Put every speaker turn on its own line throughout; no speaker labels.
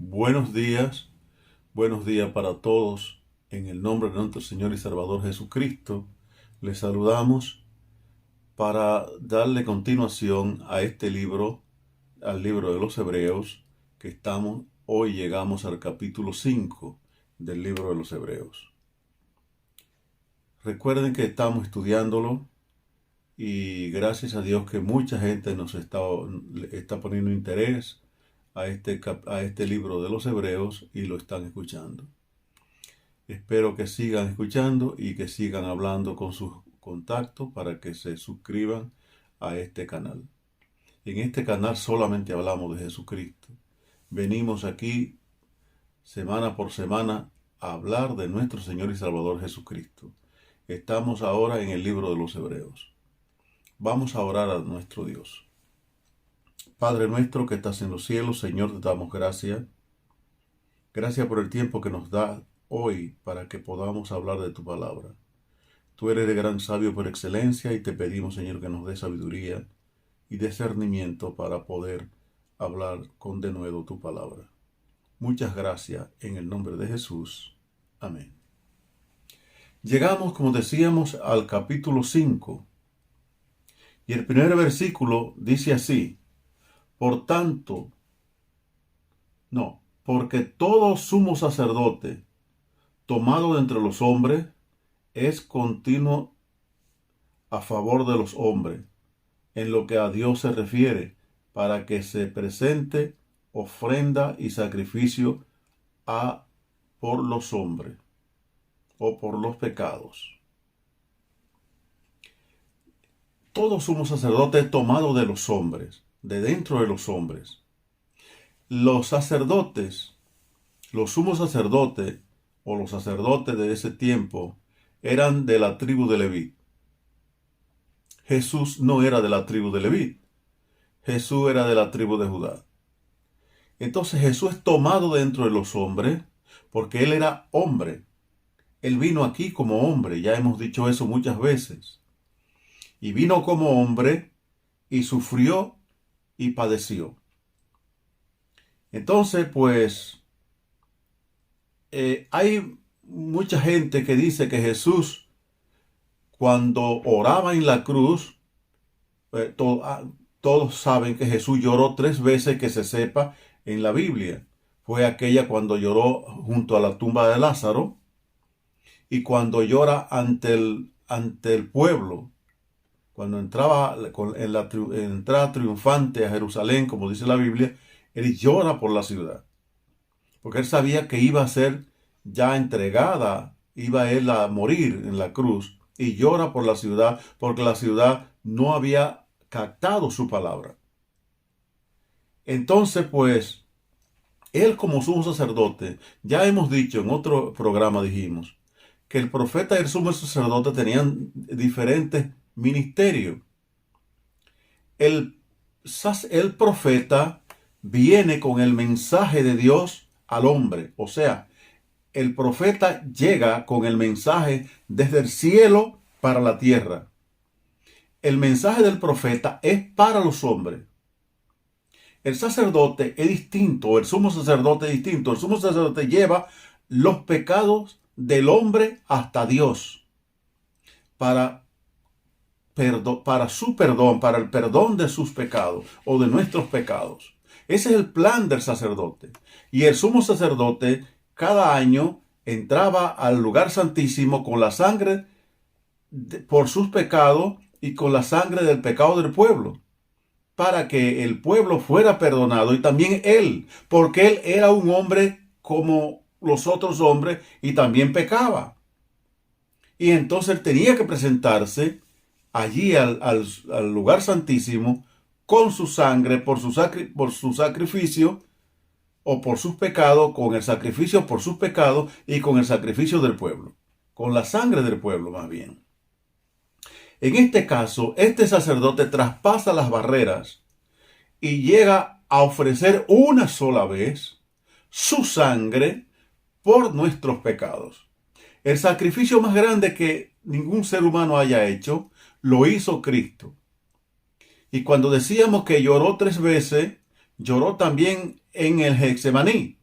Buenos días para todos. En el nombre de nuestro Señor y Salvador Jesucristo, les saludamos para darle continuación a este libro, al libro de los Hebreos, hoy llegamos al capítulo 5 del libro de los Hebreos. Recuerden que estamos estudiándolo y gracias a Dios que mucha gente está poniendo interés a este libro de los Hebreos y lo están escuchando. Espero que sigan escuchando y que sigan hablando con sus contactos para que se suscriban a este canal. En este canal solamente hablamos de Jesucristo. Venimos aquí semana por semana a hablar de nuestro Señor y Salvador Jesucristo. Estamos ahora en el libro de los Hebreos. Vamos a orar a nuestro Dios. Padre nuestro que estás en los cielos, Señor, te damos gracias. Gracias por el tiempo que nos da hoy para que podamos hablar de tu palabra. Tú eres el gran sabio por excelencia y te pedimos, Señor, que nos dé sabiduría y discernimiento para poder hablar con denuedo tu palabra. Muchas gracias en el nombre de Jesús. Amén. Llegamos, como decíamos, al capítulo 5 y el primer versículo dice así: porque todo sumo sacerdote tomado de entre los hombres es continuo a favor de los hombres, en lo que a Dios se refiere, para que se presente ofrenda y sacrificio por los hombres o por los pecados. Todo sumo sacerdote es tomado de los hombres, de dentro de los hombres. Los sacerdotes, los sumos sacerdotes o los sacerdotes de ese tiempo eran de la tribu de Leví. Jesús no era de la tribu de Leví. Jesús era de la tribu de Judá. Entonces Jesús es tomado dentro de los hombres porque Él era hombre. Él vino aquí como hombre, ya hemos dicho eso muchas veces. Y vino como hombre y sufrió y padeció. Entonces, pues, hay mucha gente que dice que Jesús, cuando oraba en la cruz, todos saben que Jesús lloró 3 veces que se sepa en la Biblia. Fue aquella cuando lloró junto a la tumba de Lázaro y cuando llora ante el pueblo, cuando entraba en la entrada triunfante a Jerusalén, como dice la Biblia. Él llora por la ciudad, porque él sabía que iba a ser ya entregada, iba él a morir en la cruz, y llora por la ciudad, porque la ciudad no había captado su palabra. Entonces, pues, él como sumo sacerdote, ya hemos dicho en otro programa, dijimos, que el profeta y el sumo sacerdote tenían diferentes ministerios. El profeta viene con el mensaje de Dios al hombre. O sea, el profeta llega con el mensaje desde el cielo para la tierra. El mensaje del profeta es para los hombres. El sacerdote es distinto, el sumo sacerdote es distinto. El sumo sacerdote lleva los pecados del hombre hasta Dios para su perdón, para el perdón de sus pecados o de nuestros pecados. Ese es el plan del sacerdote. Y el sumo sacerdote cada año entraba al lugar santísimo con la sangre por sus pecados y con la sangre del pecado del pueblo, para que el pueblo fuera perdonado y también él, porque él era un hombre como los otros hombres y también pecaba. Y entonces él tenía que presentarse allí al lugar santísimo con su sangre por su sacrificio o por sus pecados, con el sacrificio por sus pecados y con el sacrificio del pueblo, con la sangre del pueblo más bien. En este caso, este sacerdote traspasa las barreras y llega a ofrecer una sola vez su sangre por nuestros pecados. El sacrificio más grande que ningún ser humano haya hecho, lo hizo Cristo. Y cuando decíamos que lloró 3 veces, lloró también en el Getsemaní.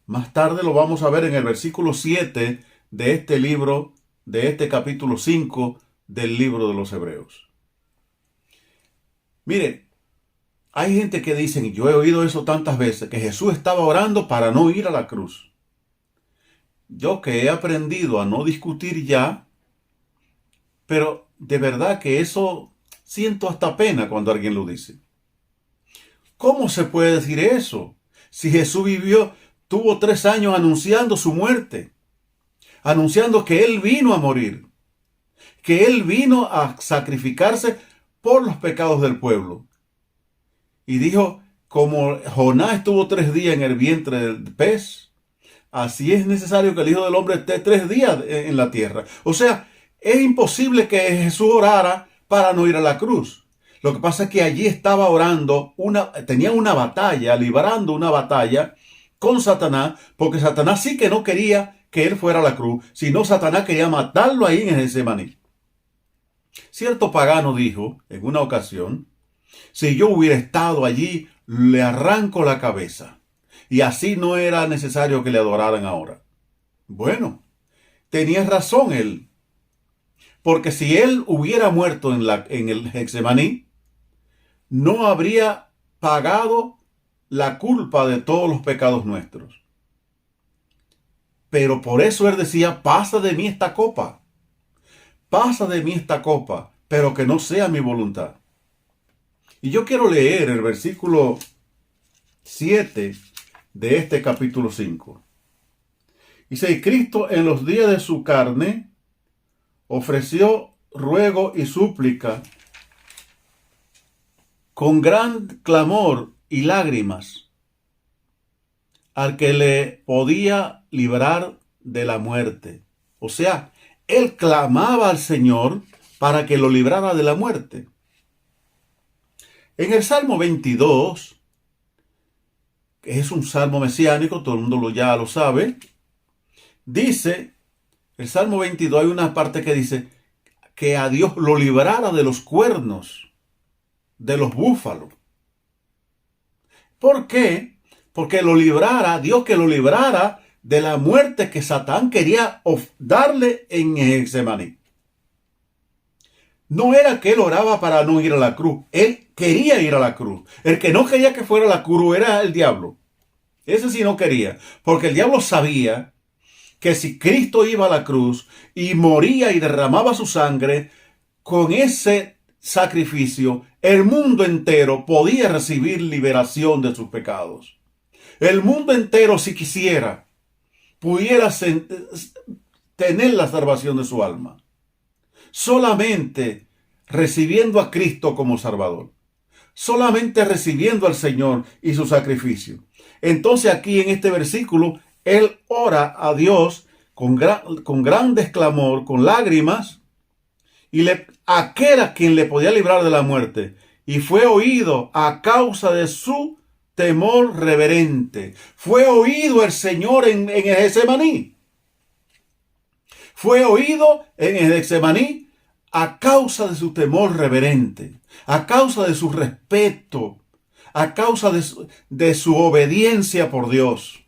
Más tarde lo vamos a ver en el versículo 7 de este libro, de este capítulo 5 del libro de los Hebreos. Mire, hay gente que dice, y yo he oído eso tantas veces, que Jesús estaba orando para no ir a la cruz. Yo que he aprendido a no discutir ya, pero de verdad que eso siento hasta pena cuando alguien lo dice. ¿Cómo se puede decir eso? Si Jesús tuvo 3 años anunciando su muerte, anunciando que Él vino a morir, que Él vino a sacrificarse por los pecados del pueblo. Y dijo, como Jonás estuvo 3 días en el vientre del pez, así es necesario que el Hijo del Hombre esté 3 días en la tierra. O sea, es imposible que Jesús orara para no ir a la cruz. Lo que pasa es que allí estaba orando, tenía una batalla, librando una batalla con Satanás, porque Satanás sí que no quería que él fuera a la cruz, sino Satanás quería matarlo ahí en Getsemaní. Cierto pagano dijo en una ocasión, si yo hubiera estado allí, le arranco la cabeza. Y así no era necesario que le adoraran ahora. Bueno, tenía razón él. Porque si él hubiera muerto en el Getsemaní, no habría pagado la culpa de todos los pecados nuestros. Pero por eso él decía, pasa de mí esta copa. Pasa de mí esta copa, pero que no sea mi voluntad. Y yo quiero leer el versículo 7 de este capítulo 5. Dice, y Cristo en los días de su carne ofreció ruego y súplica con gran clamor y lágrimas al que le podía librar de la muerte. O sea, él clamaba al Señor para que lo librara de la muerte. En el Salmo 22, que es un salmo mesiánico, todo el mundo ya lo sabe, dice, el Salmo 22 hay una parte que dice que a Dios lo librara de los cuernos de los búfalos. ¿Por qué? Porque Dios que lo librara de la muerte que Satán quería darle en Getsemaní. No era que él oraba para no ir a la cruz, él quería ir a la cruz. El que no quería que fuera a la cruz era el diablo. Ese sí no quería, porque el diablo sabía que si Cristo iba a la cruz y moría y derramaba su sangre, con ese sacrificio, el mundo entero podía recibir liberación de sus pecados. El mundo entero, si quisiera, pudiera tener la salvación de su alma. Solamente recibiendo a Cristo como Salvador. Solamente recibiendo al Señor y su sacrificio. Entonces aquí en este versículo, él ora a Dios con grandes clamor, con lágrimas, y aquel a quien le podía librar de la muerte, y fue oído a causa de su temor reverente. Fue oído el Señor en el Getsemaní. Fue oído en el Getsemaní a causa de su temor reverente, a causa de su respeto, a causa de su obediencia por Dios.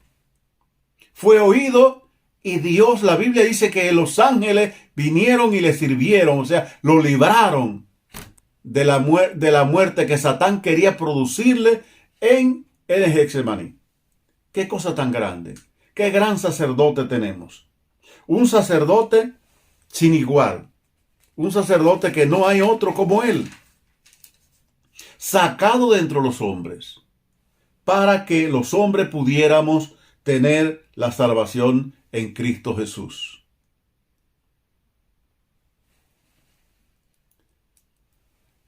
Fue oído y Dios, la Biblia dice que los ángeles vinieron y le sirvieron, o sea, lo libraron de la muerte que Satán quería producirle en el Getsemaní. Qué cosa tan grande, qué gran sacerdote tenemos. Un sacerdote sin igual, un sacerdote que no hay otro como él, sacado de entre los hombres, para que los hombres pudiéramos tener la salvación en Cristo Jesús.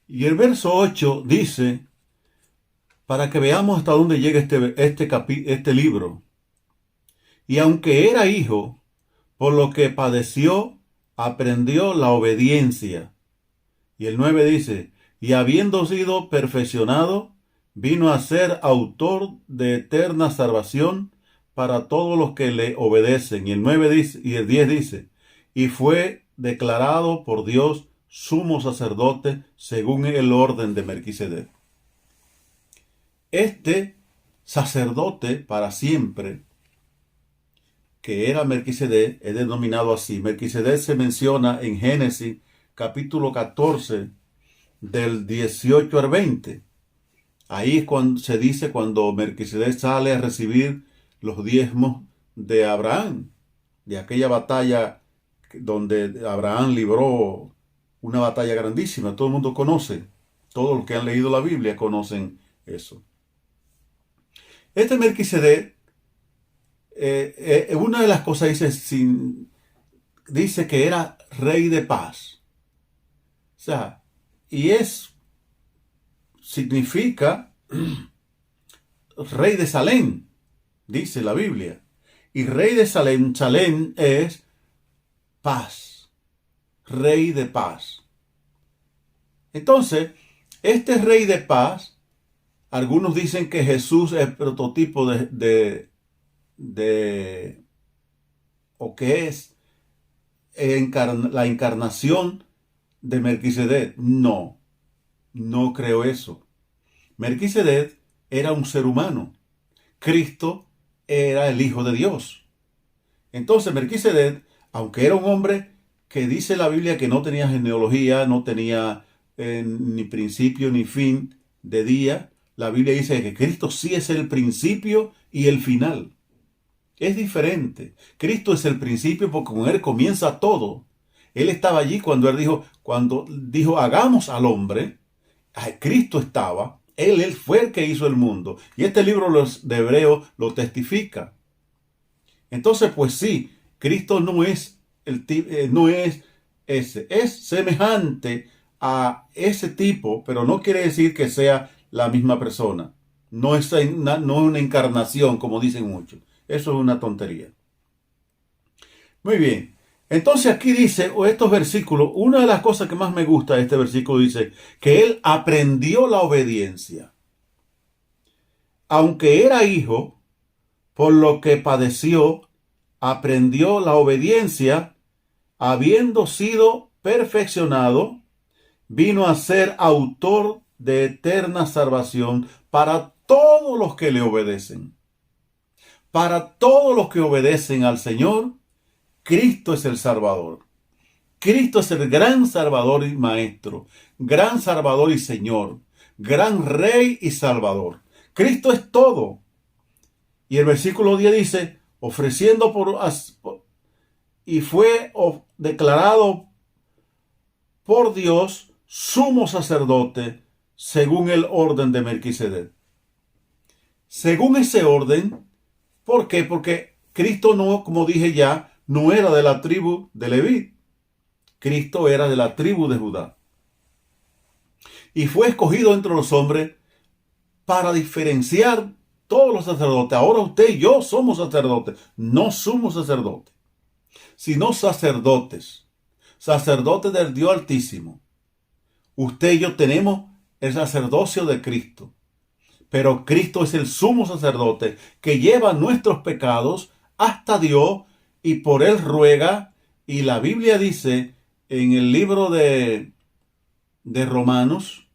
Y el verso 8 dice, para que veamos hasta dónde llega este libro. Y aunque era hijo, por lo que padeció, aprendió la obediencia. Y el 9 dice, y habiendo sido perfeccionado, vino a ser autor de eterna salvación para todos los que le obedecen. Y el 9 dice, y el 10 dice, y fue declarado por Dios sumo sacerdote según el orden de Melquisedec. Este sacerdote para siempre que era Melquisedec, es denominado así. Melquisedec se menciona en Génesis capítulo 14 del 18 al 20. Ahí es cuando se dice cuando Melquisedec sale a recibir los diezmos de Abraham, de aquella batalla donde Abraham libró una batalla grandísima. Todo el mundo conoce, todos los que han leído la Biblia conocen eso. Este Melquisedec, una de las cosas dice que era rey de paz. O sea, y significa rey de Salem, dice la Biblia. Y rey de Salem, Salem es paz, rey de paz. Entonces, este rey de paz, algunos dicen que Jesús es el prototipo o que es la encarnación de Melquisedec. No creo eso. Melquisedec era un ser humano. Cristo era el Hijo de Dios. Entonces Melquisedec, aunque era un hombre que dice la Biblia que no tenía genealogía, no tenía ni principio ni fin de día, la Biblia dice que Cristo sí es el principio y el final. Es diferente. Cristo es el principio porque con Él comienza todo. Él estaba allí cuando dijo hagamos al hombre. Cristo estaba. Él fue el que hizo el mundo. Y este libro de Hebreos lo testifica. Entonces, pues sí, Cristo no es ese. Es semejante a ese tipo, pero no quiere decir que sea la misma persona. No es una encarnación, como dicen muchos. Eso es una tontería. Muy bien. Entonces aquí dice, o estos versículos, una de las cosas que más me gusta de este versículo dice que él aprendió la obediencia. Aunque era hijo, por lo que padeció, aprendió la obediencia, habiendo sido perfeccionado, vino a ser autor de eterna salvación para todos los que le obedecen. Para todos los que obedecen al Señor, Cristo es el Salvador. Cristo es el gran Salvador y Maestro, gran Salvador y Señor, gran Rey y Salvador. Cristo es todo. Y el versículo 10 dice, y fue declarado por Dios sumo sacerdote según el orden de Melquisedec. Según ese orden, ¿por qué? Porque Cristo no, como dije ya, no era de la tribu de Leví. Cristo era de la tribu de Judá. Y fue escogido entre los hombres para diferenciar todos los sacerdotes. Ahora usted y yo somos sacerdotes. No somos sacerdotes, sino sacerdotes. Sacerdotes del Dios Altísimo. Usted y yo tenemos el sacerdocio de Cristo. Pero Cristo es el sumo sacerdote que lleva nuestros pecados hasta Dios y por él ruega. Y la Biblia dice en el libro de Romanos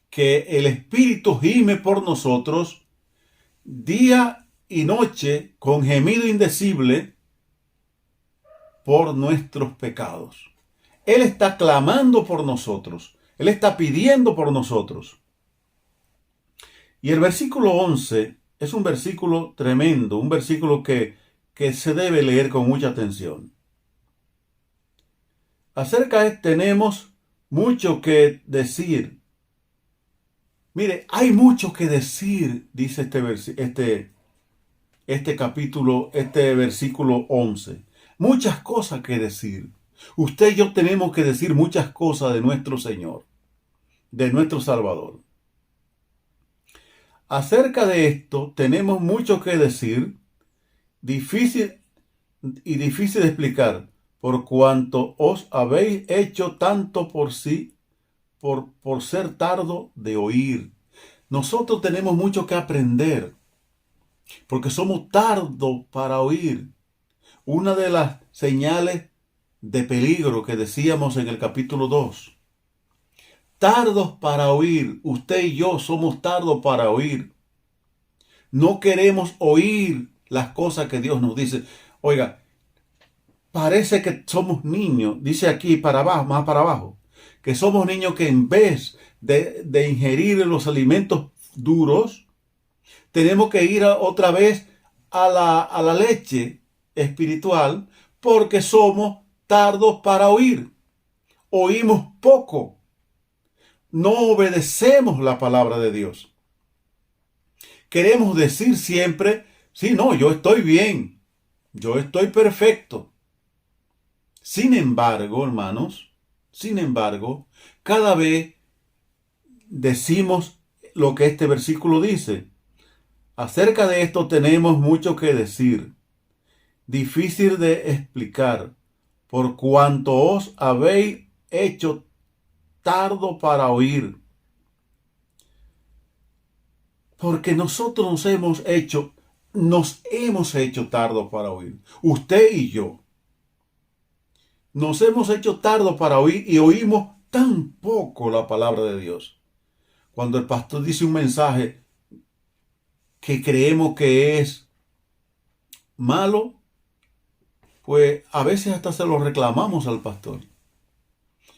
que el Espíritu gime por nosotros día y noche con gemido indecible por nuestros pecados. Él está clamando por nosotros. Él está pidiendo por nosotros. Y el versículo 11 es un versículo tremendo, un versículo que se debe leer con mucha atención. Acerca de tenemos mucho que decir. Mire, hay mucho que decir, dice este capítulo, este versículo 11. Muchas cosas que decir. Usted y yo tenemos que decir muchas cosas de nuestro Señor, de nuestro Salvador. Acerca de esto tenemos mucho que decir, difícil de explicar, por cuanto os habéis hecho tanto por ser tardo de oír. Nosotros tenemos mucho que aprender, porque somos tardos para oír. Una de las señales de peligro que decíamos en el capítulo 2. Tardos para oír. Usted y yo somos tardos para oír. No queremos oír las cosas que Dios nos dice. Oiga, parece que somos niños, dice aquí para abajo, más para abajo, que somos niños que en vez de ingerir los alimentos duros, tenemos que ir otra vez a la leche espiritual porque somos tardos para oír. Oímos poco. No obedecemos la palabra de Dios. Queremos decir siempre, sí, no, yo estoy bien, yo estoy perfecto. Sin embargo, hermanos, cada vez decimos lo que este versículo dice. Acerca de esto tenemos mucho que decir, difícil de explicar, por cuanto os habéis hecho tardo para oír. Porque nosotros nos hemos hecho tardo para oír. Usted y yo. Nos hemos hecho tardo para oír y oímos tan poco la palabra de Dios. Cuando el pastor dice un mensaje que creemos que es malo, pues a veces hasta se lo reclamamos al pastor.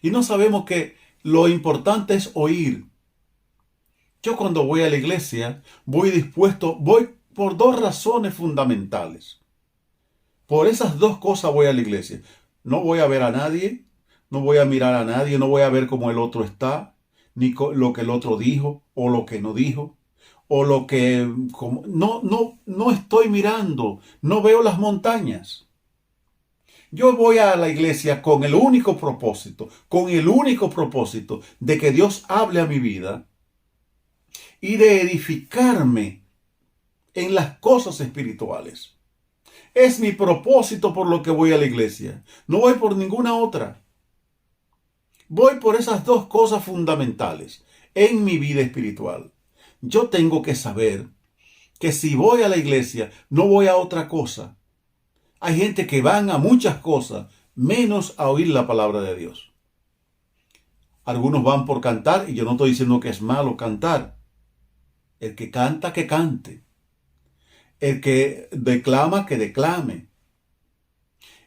Y no sabemos que lo importante es oír. Yo cuando voy a la iglesia, voy por dos razones fundamentales. Por esas dos cosas voy a la iglesia. No voy a ver a nadie, no voy a mirar a nadie, no voy a ver cómo el otro está, ni lo que el otro dijo o lo que no dijo. O lo que... No estoy mirando, no veo las montañas. Yo voy a la iglesia con el único propósito de que Dios hable a mi vida y de edificarme en las cosas espirituales. Es mi propósito por lo que voy a la iglesia. No voy por ninguna otra. Voy por esas dos cosas fundamentales en mi vida espiritual. Yo tengo que saber que si voy a la iglesia, no voy a otra cosa. Hay gente que van a muchas cosas, menos a oír la palabra de Dios. Algunos van por cantar, y yo no estoy diciendo que es malo cantar. El que canta, que cante. El que declama, que declame.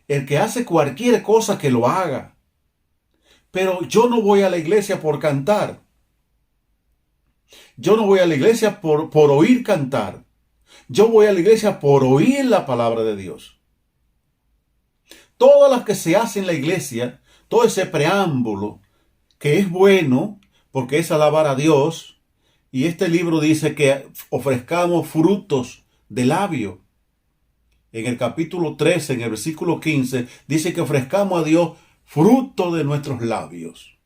El que hace cualquier cosa, que lo haga. Pero yo no voy a la iglesia por cantar. Yo no voy a la iglesia por oír cantar. Yo voy a la iglesia por oír la palabra de Dios. Todas las que se hacen en la iglesia, todo ese preámbulo, que es bueno, porque es alabar a Dios, y este libro dice que ofrezcamos frutos de labio. En el capítulo 13, en el versículo 15, dice que ofrezcamos a Dios fruto de nuestros labios.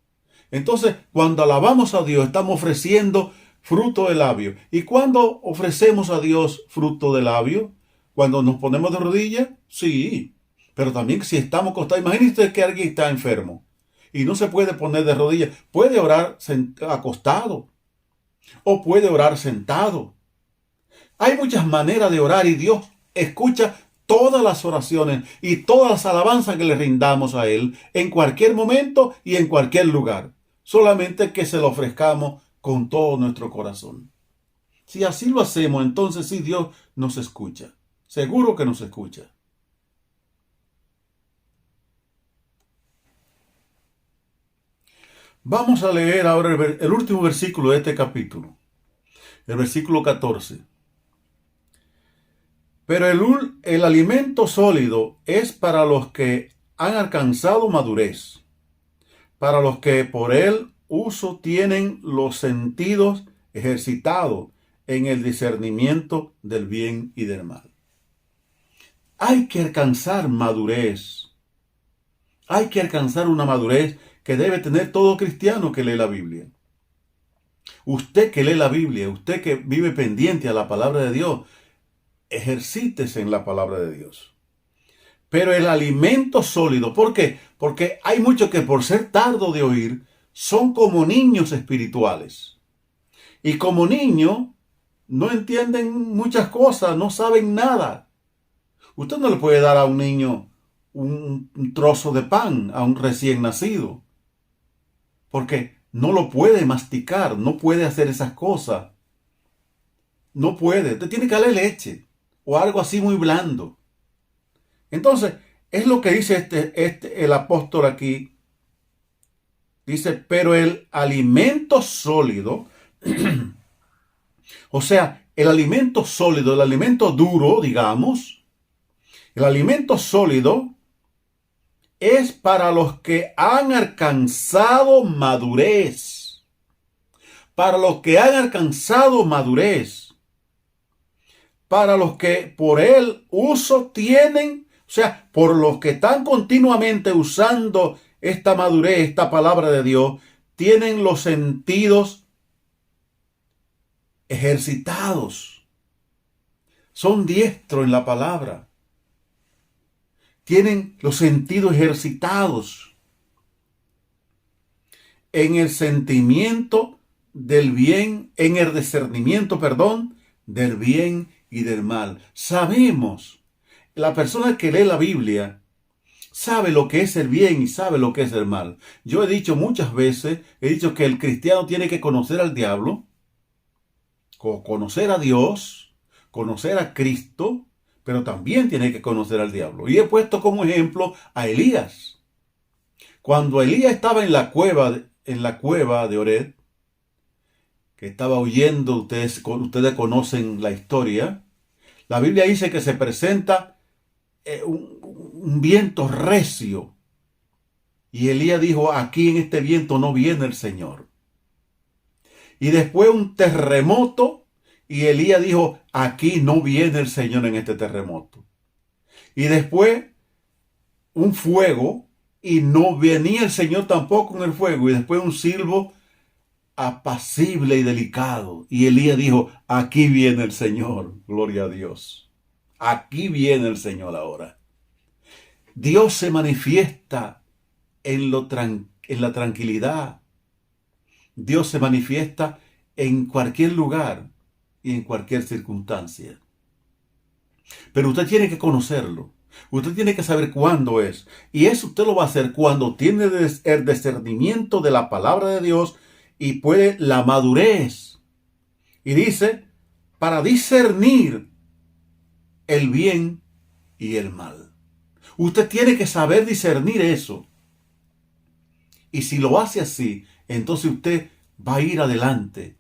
Entonces, cuando alabamos a Dios, estamos ofreciendo fruto de labio. ¿Y cuando ofrecemos a Dios fruto de labio? ¿Cuando nos ponemos de rodillas? Sí. Pero también si estamos acostados. Imagínense que alguien está enfermo y no se puede poner de rodillas. Puede orar acostado o puede orar sentado. Hay muchas maneras de orar y Dios escucha todas las oraciones y todas las alabanzas que le rindamos a Él en cualquier momento y en cualquier lugar. Solamente que se lo ofrezcamos con todo nuestro corazón. Si así lo hacemos, entonces sí, Dios nos escucha. Seguro que nos escucha. Vamos a leer ahora el último versículo de este capítulo. El versículo 14. Pero el alimento sólido es para los que han alcanzado madurez, para los que por el uso tienen los sentidos ejercitados en el discernimiento del bien y del mal. Hay que alcanzar madurez. Hay que alcanzar una madurez que debe tener todo cristiano que lee la Biblia. Usted que lee la Biblia, usted que vive pendiente a la palabra de Dios, ejercítese en la palabra de Dios. Pero el alimento sólido, ¿por qué? Porque hay muchos que por ser tardo de oír, son como niños espirituales. Y como niños, no entienden muchas cosas, no saben nada. Usted no le puede dar a un niño un trozo de pan, a un recién nacido, porque no lo puede masticar, no puede hacer esas cosas. No puede. Usted tiene que darle leche o algo así muy blando. Entonces, es lo que dice el apóstol aquí. Dice, pero el alimento sólido, o sea, el alimento sólido, el alimento duro, digamos, el alimento sólido es para los que han alcanzado madurez. Para los que han alcanzado madurez. Para los que por el uso tienen, o sea, por los que están continuamente usando esta madurez, esta palabra de Dios, tienen los sentidos ejercitados. Son diestros en la palabra. Tienen los sentidos ejercitados en el sentimiento del bien, en el discernimiento, perdón, del bien y del mal. Sabemos, la persona que lee la Biblia sabe lo que es el bien y sabe lo que es el mal. Yo he dicho muchas veces, he dicho que el cristiano tiene que conocer al diablo, conocer a Dios, conocer a Cristo, pero también tiene que conocer al diablo. Y he puesto como ejemplo a Elías. Cuando Elías estaba en la cueva de Oreb, que estaba huyendo, ustedes conocen la historia, la Biblia dice que se presenta un viento recio. Y Elías dijo, aquí en este viento no viene el Señor. Y después un terremoto. Y Elías dijo, aquí no viene el Señor en este terremoto. Y después un fuego. Y no venía el Señor tampoco en el fuego. Y después un silbo apacible y delicado. Y Elías dijo, aquí viene el Señor. Gloria a Dios. Aquí viene el Señor ahora. Dios se manifiesta en la tranquilidad. Dios se manifiesta en cualquier lugar y en cualquier circunstancia. Pero usted tiene que conocerlo. Usted tiene que saber cuándo es. Y eso usted lo va a hacer cuando tiene el discernimiento de la palabra de Dios y puede la madurez. Y dice, para discernir el bien y el mal. Usted tiene que saber discernir eso. Y si lo hace así, entonces usted va a ir adelante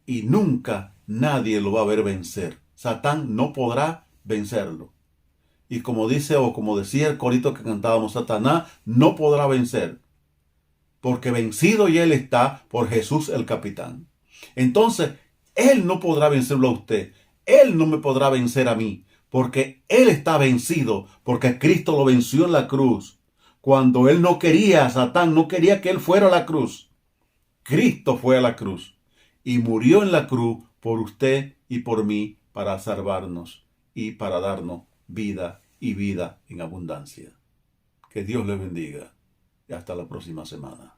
y nunca nadie lo va a ver vencer. Satán no podrá vencerlo. Y como dice o como decía el corito que cantábamos, Satanás no podrá vencer, porque vencido ya él está por Jesús el capitán. Entonces, él no podrá vencerlo a usted. Él no me podrá vencer a mí, porque él está vencido, porque Cristo lo venció en la cruz. Cuando él no quería, Satán no quería que él fuera a la cruz. Cristo fue a la cruz y murió en la cruz por usted y por mí para salvarnos y para darnos vida y vida en abundancia. Que Dios les bendiga y hasta la próxima semana.